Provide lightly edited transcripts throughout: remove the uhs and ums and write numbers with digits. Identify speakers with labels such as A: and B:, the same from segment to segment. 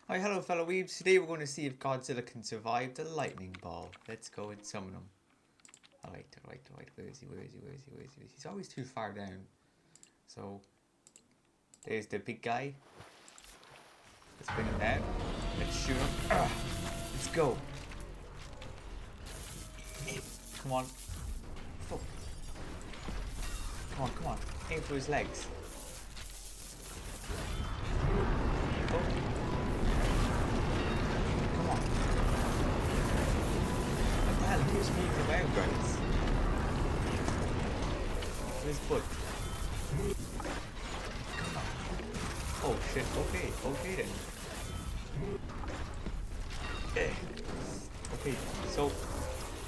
A: Hi, hello fellow weebs. Today we're going to see if Godzilla can survive the lightning ball. Let's go and summon him. Alright. Where is he? He's always too far down. So, there's the big guy. Let's bring him down. Let's shoot him. Let's go. Come on. Fuck. Come on. Aim for his legs. Oh. Come on. What the hell? He keeps moving around, guys. Where's Bud? Come on. Oh shit. Okay then. Okay, so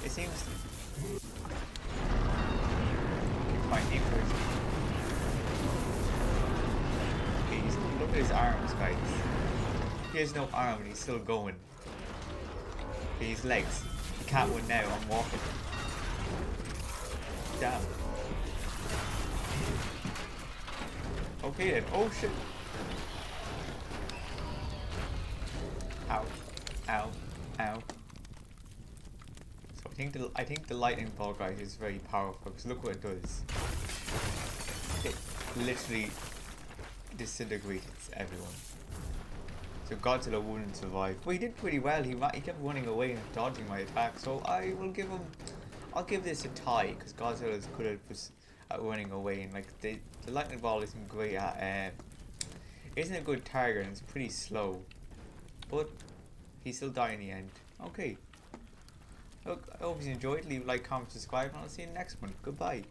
A: it seems. Okay, fine, aim first. Okay, look at his arms, guys. He has no arm and he's still going. Okay, his legs. He can't win now, I'm walking. Damn. Okay then. Oh shit. Ow. So I think the lightning ball, guys, is very powerful because look what it does. It literally disintegrates everyone. So Godzilla wouldn't survive. But he did pretty well. He kept running away and dodging my attack. So I'll give this a tie because Godzilla is good at running away, and like the lightning ball isn't great at isn't a good target and it's pretty slow. But he still died in the end. Okay. Look, I hope you enjoyed. Leave a like, comment, subscribe, and I'll see you in the next one. Goodbye.